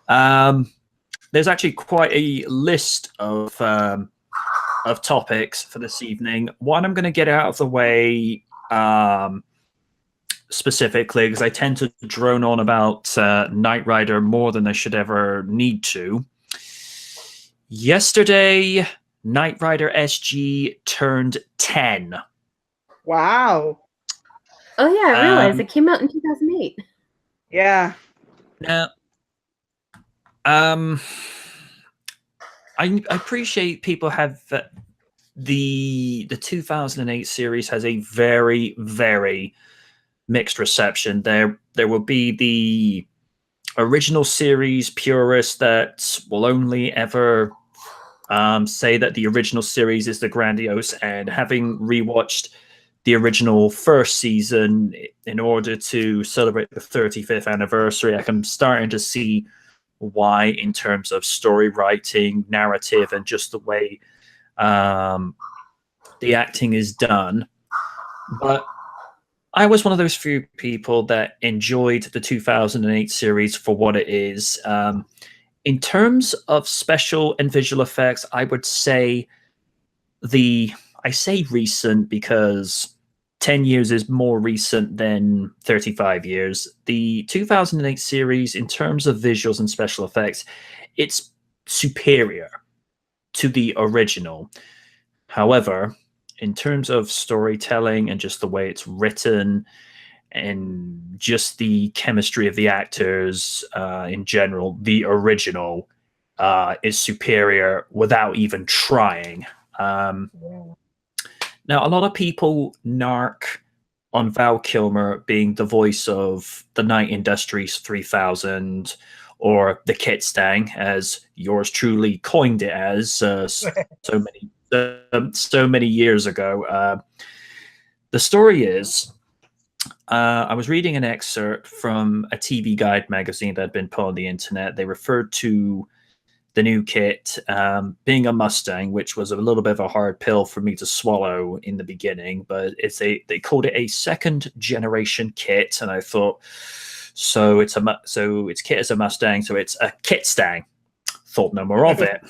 There's actually quite a list of topics for this evening. One I'm going to get out of the way specifically because I tend to drone on about Knight Rider more than I should ever need to. Yesterday, Knight Rider SG turned 10. Wow. Oh yeah, I realized it came out in 2008. Yeah. Now, I appreciate people have the 2008 series has a very, very mixed reception. There will be the original series purists that will only ever say that the original series is the grandiose, and having rewatched the original first season in order to celebrate the 35th anniversary, I'm starting to see why, in terms of story writing, narrative, and just the way the acting is done. But I was one of those few people that enjoyed the 2008 series for what it is. In terms of special and visual effects, I would say I say recent because 10 years is more recent than 35 years. The 2008 series, in terms of visuals and special effects, it's superior to the original. However, in terms of storytelling and just the way it's written and just the chemistry of the actors in general, the original is superior without even trying. Now, a lot of people narc on Val Kilmer being the voice of the Night Industries 3000 or the Kit Stang, as yours truly coined it as so many years ago. The story is, I was reading an excerpt from a TV Guide magazine that had been put on the internet. They referred to the new kit being a Mustang, which was a little bit of a hard pill for me to swallow in the beginning, but they called it a second generation kit, and I thought, so it's kit as a Mustang, so it's a Kit Stang. Thought no more of it.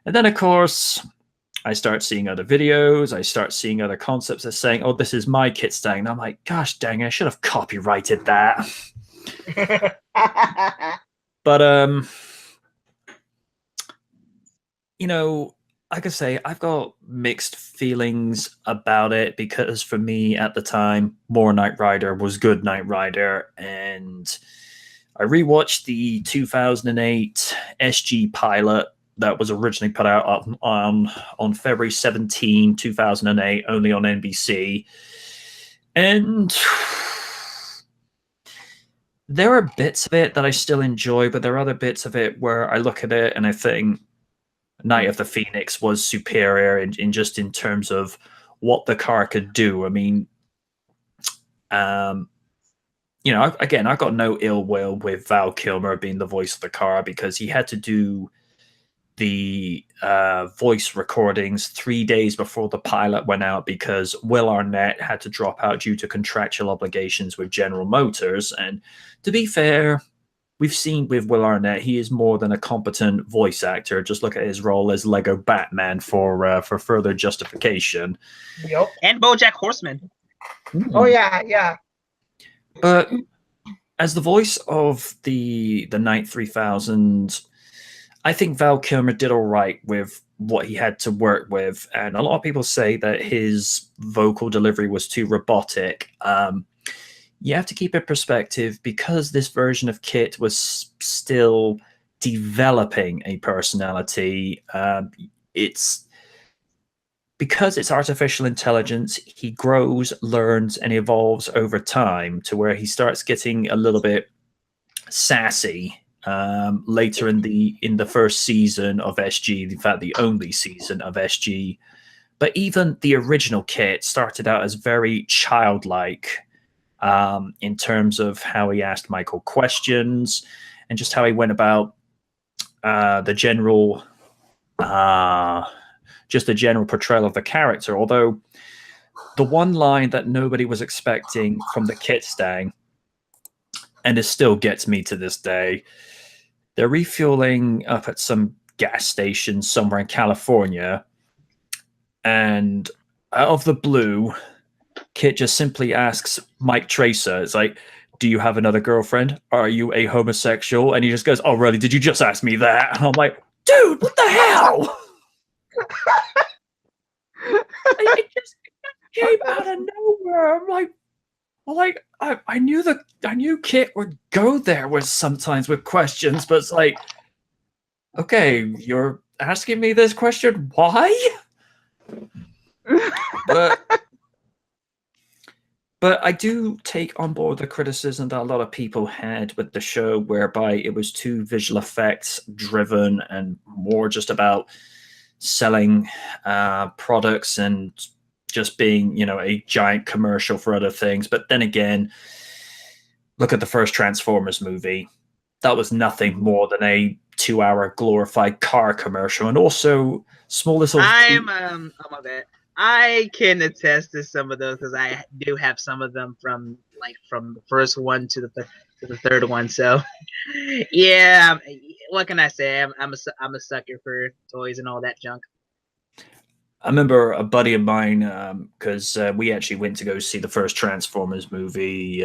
And then, of course, I start seeing other videos. I start seeing other concepts that saying, "Oh, this is my Kit Stang." And I'm like, "Gosh dang, I should have copyrighted that." But you know, like I say, I've got mixed feelings about it because for me at the time, more Knight Rider was good Knight Rider, and I rewatched the 2008 SG pilot that was originally put out on February 17, 2008, only on NBC. And there are bits of it that I still enjoy, but there are other bits of it where I look at it and I think Night of the Phoenix was superior in just in terms of what the car could do. I mean, you know, again, I got no ill will with Val Kilmer being the voice of the car because he had to do the voice recordings 3 days before the pilot went out because Will Arnett had to drop out due to contractual obligations with General Motors. And to be fair, we've seen with Will Arnett, he is more than a competent voice actor. Just look at his role as Lego Batman for further justification. Yep. And BoJack Horseman. Oh yeah, yeah. But as the voice of the Night 3000, I think Val Kilmer did all right with what he had to work with. And a lot of people say that his vocal delivery was too robotic. You have to keep in perspective because this version of Kit was still developing a personality. It's because it's artificial intelligence, he grows, learns, and evolves over time to where he starts getting a little bit sassy later in the first season of SG. In fact, the only season of SG. But even the original Kit started out as very childlike in terms of how he asked Michael questions and just how he went about the general portrayal of the character. Although the one line that nobody was expecting from the Kit Stang, and it still gets me to this day, they're refueling up at some gas station somewhere in California, and out of the blue, Kit just simply asks Mike Tracer, it's like, do you have another girlfriend? Are you a homosexual? And he just goes, oh, really? Did you just ask me that? And I'm like, dude, what the hell? it just came out of nowhere. I'm like, I knew Kit would go there with sometimes with questions, but it's like, okay, you're asking me this question. Why? But I do take on board the criticism that a lot of people had with the show, whereby it was too visual effects driven and more just about selling products and just being, a giant commercial for other things. But then again, look at the first Transformers movie. That was nothing more than a 2-hour glorified car commercial, and also small little. my bad. I can attest to some of those because I do have some of them from the first one to the third one. So, yeah, what can I say? I'm a sucker for toys and all that junk. I remember a buddy of mine, because we actually went to go see the first Transformers movie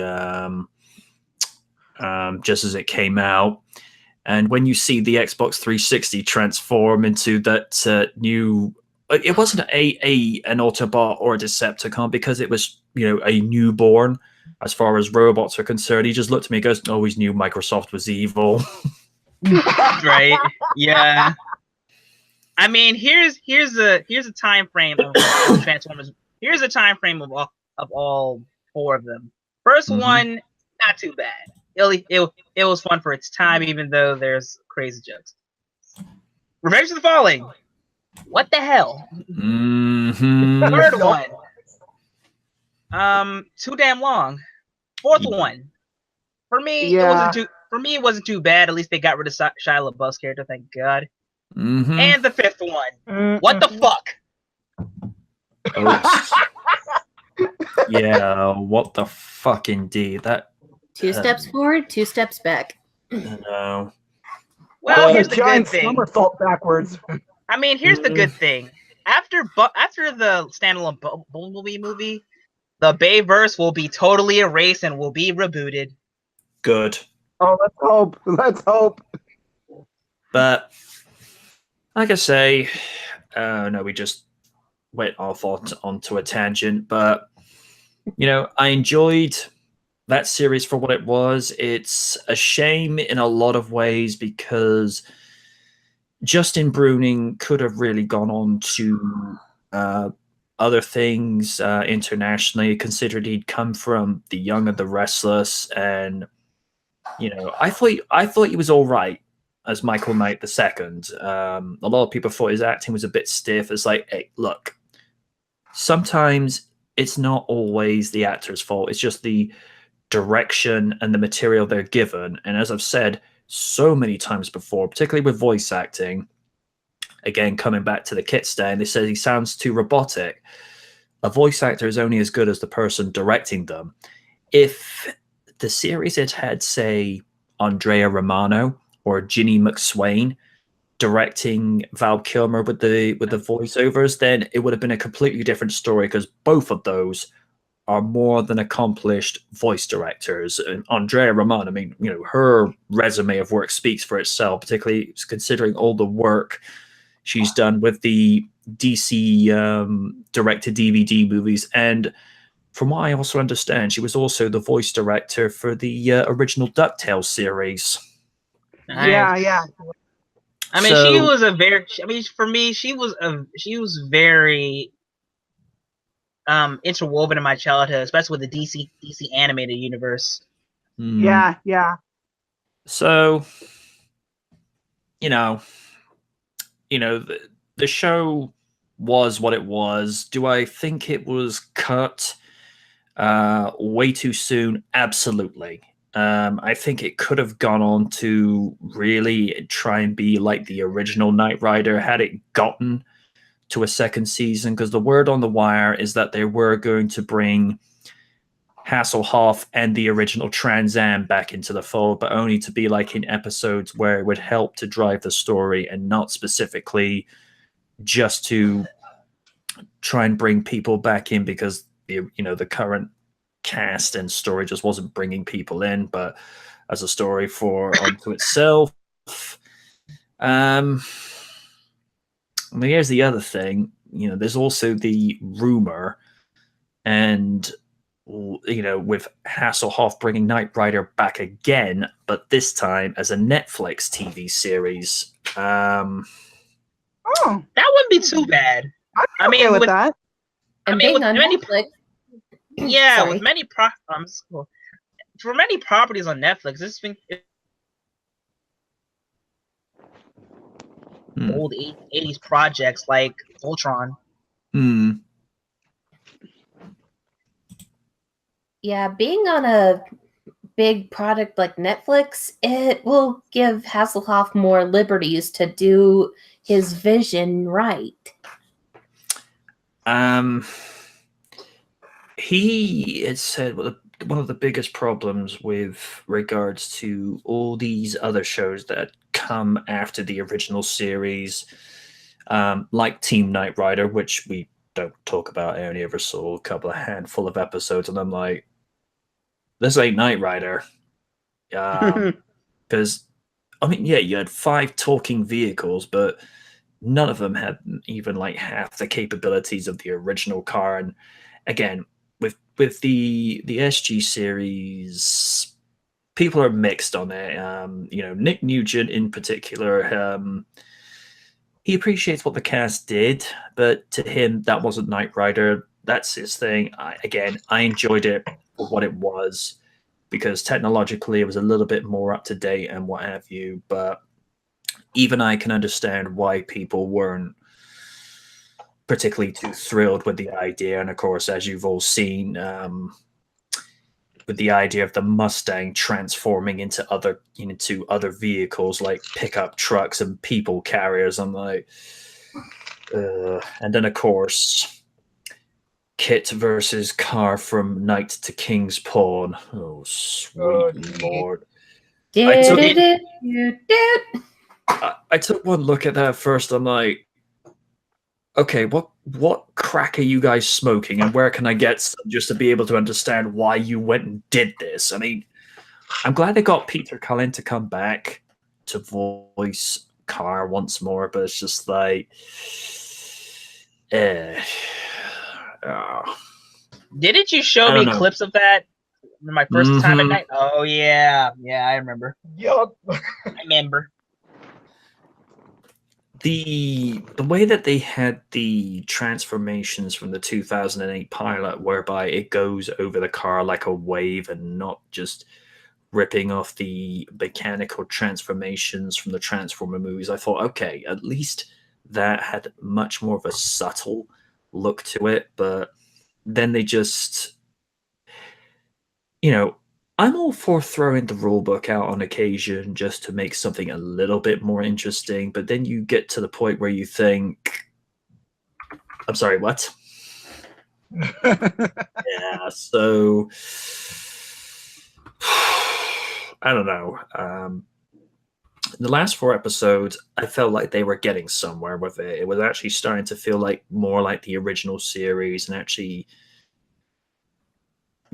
just as it came out. And when you see the Xbox 360 transform into that new... It wasn't an Autobot or a Decepticon, because it was, a newborn as far as robots are concerned. He just looked at me and goes, always knew Microsoft was evil. Right. Yeah. I mean, here's a time frame of Transformers. Here's a time frame of all 4 of them. First one, not too bad. It was fun for its time, even though there's crazy jokes. Revenge of the Fallen. What the hell? Third one. Too damn long. Fourth one. For me, it wasn't too bad. At least they got rid of Shia LaBeouf's character, thank God. And the 5th one. What the fuck? Yeah, what the fuck indeed. That 2 steps forward, 2 steps back. No. Well, here's the good thing. Somersault backwards. I mean, here's the good thing. After the standalone Bumblebee movie, the Bayverse will be totally erased and will be rebooted. Good. Oh, let's hope. Let's hope. But like I say, no, we just went off onto a tangent. But I enjoyed that series for what it was. It's a shame in a lot of ways because Justin Bruning could have really gone on to other things internationally, considered he'd come from The Young and the Restless, and I thought he was all right as Michael Knight II. A lot of people thought his acting was a bit stiff. It's like, hey, look, sometimes it's not always the actor's fault. It's just the direction and the material they're given. And as I've said so many times before, particularly with voice acting, again, coming back to the Kit stand, they said he sounds too robotic. A voice actor is only as good as the person directing them. If the series had, say, Andrea Romano or Ginny McSwain directing Val Kilmer with the voiceovers, then it would have been a completely different story, because both of those are more than accomplished voice directors. And Andrea Romano, I mean, her resume of work speaks for itself, particularly considering all the work she's done with the DC direct-to-DVD movies. And from what I also understand, she was also the voice director for the original DuckTales series. Nice. Yeah. I mean, she was a very. I mean, for me, she was very interwoven in my childhood, especially with the DC animated universe. Yeah. So, the show was what it was. Do I think it was cut way too soon? Absolutely. I think it could have gone on to really try and be like the original Knight Rider had it gotten to a second season, because the word on the wire is that they were going to bring Hasselhoff and the original Trans Am back into the fold, but only to be like in episodes where it would help to drive the story and not specifically just to try and bring people back in because the current cast and story just wasn't bringing people in, but as a story onto itself. Here's the other thing. There's also the rumor, and with Hasselhoff bringing Knight Rider back again, but this time as a Netflix TV series. Oh, that wouldn't be too bad. I mean, with that. And being on Netflix. Yeah, with many for many properties on Netflix, this thing. Old 80s projects like Voltron. Yeah, being on a big product like Netflix, it will give Hasselhoff more liberties to do his vision right. He had said one of the biggest problems with regards to all these other shows that come after the original series, like Team Knight Rider, which we don't talk about. I only ever saw a handful of episodes, and I'm like, this ain't Knight Rider. Because, you had 5 talking vehicles, but none of them had even like half the capabilities of the original car. And again, with the SG series, people are mixed on it. Nick Nugent in particular, he appreciates what the cast did, but to him, that wasn't Knight Rider. That's his thing. I enjoyed it for what it was, because technologically it was a little bit more up to date and what have you. But even I can understand why people weren't particularly too thrilled with the idea. And of course, as you've all seen, with the idea of the Mustang transforming into other vehicles like pickup trucks and people carriers, I'm like, and then of course, Kit versus car from Knight to King's Pawn. Oh, sweet Lord. I took one look at that first. I'm like, okay, what crack are you guys smoking, and where can I get some just to be able to understand why you went and did this? I mean, I'm glad they got Peter Cullen to come back to voice Car once more, but it's just like, Didn't you show me clips of that my first time at night? Oh yeah, I remember. Yup, I remember. The way that they had the transformations from the 2008 pilot, whereby it goes over the car like a wave and not just ripping off the mechanical transformations from the Transformer movies, I thought, okay, at least that had much more of a subtle look to it. But then they just, I'm all for throwing the rule book out on occasion just to make something a little bit more interesting, but then you get to the point where you think, I'm sorry, what? Yeah, so I don't know. The last 4 episodes, I felt like they were getting somewhere with it. It was actually starting to feel like more like the original series, and actually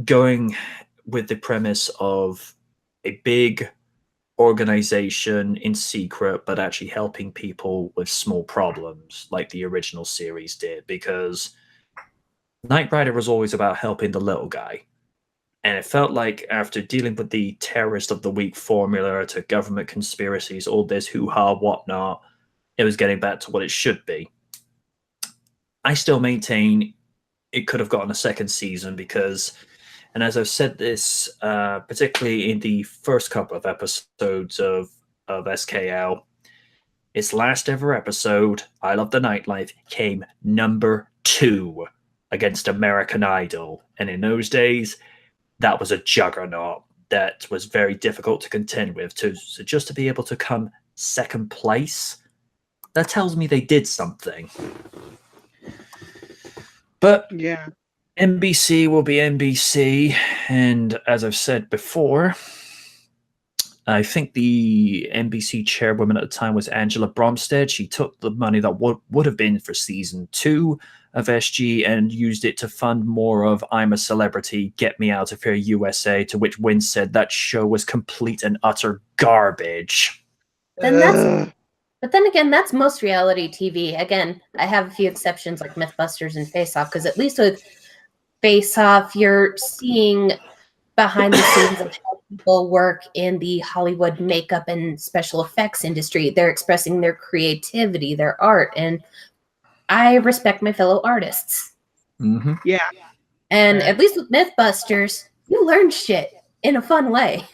going with the premise of a big organization in secret, but actually helping people with small problems like the original series did, because Knight Rider was always about helping the little guy. And it felt like after dealing with the terrorist of the week formula to government conspiracies, all this hoo-ha, whatnot, it was getting back to what it should be. I still maintain it could have gotten a second season because, and as I've said this, particularly in the first couple of episodes of SKL, its last ever episode, I Love the Nightlife, came number 2 against American Idol. And in those days, that was a juggernaut that was very difficult to contend with. So just to be able to come second place, that tells me they did something. But yeah, NBC will be NBC, and as I've said before, I think the NBC chairwoman at the time was Angela Bromstead. She took the money that would have been for season 2 of SG and used it to fund more of I'm a Celebrity, Get Me Out of Here USA, to which Wynn said that show was complete and utter garbage. But then again, that's most reality TV. Again, I have a few exceptions like Mythbusters and Face Off, because at least with Face Off, you're seeing behind the scenes of how people work in the Hollywood makeup and special effects industry. They're expressing their creativity, their art, and I respect my fellow artists. Mm-hmm. Yeah. And at least with Mythbusters, you learn shit in a fun way.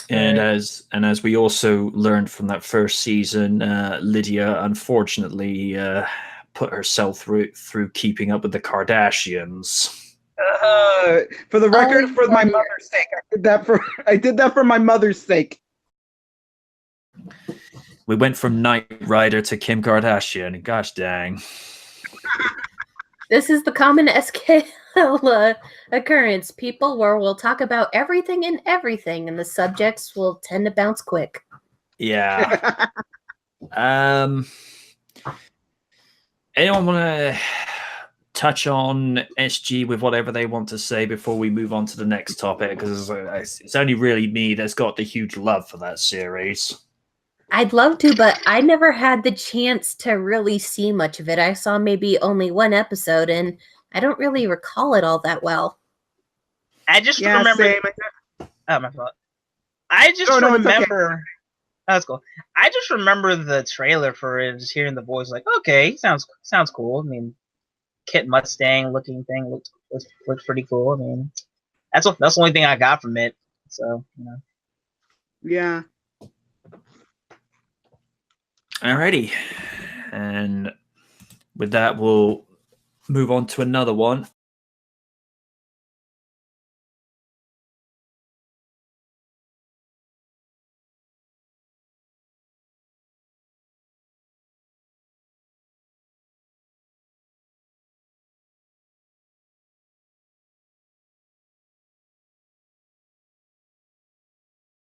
And as we also learned from that first season, Lydia unfortunately put herself through keeping up with the Kardashians. For the record, for my mother's sake, I did that for my mother's sake. We went from Knight Rider to Kim Kardashian. Gosh dang. This is the common SKL occurrence. People will talk about everything and everything, and the subjects will tend to bounce quick. Yeah. Anyone want to touch on SG with whatever they want to say before we move on to the next topic? Because it's only really me that's got the huge love for that series. I'd love to, but I never had the chance to really see much of it. I saw maybe only one episode, and I don't really recall it all that well. I just remember. Same. Oh, my fault. I just remember. Okay. Oh, that's cool. I just remember the trailer for it, just hearing the voice, like, okay, sounds cool. I mean, Kit Mustang looking thing looked pretty cool. I mean, that's the only thing I got from it. So, you know. Yeah. Alrighty, and with that, we'll move on to another one.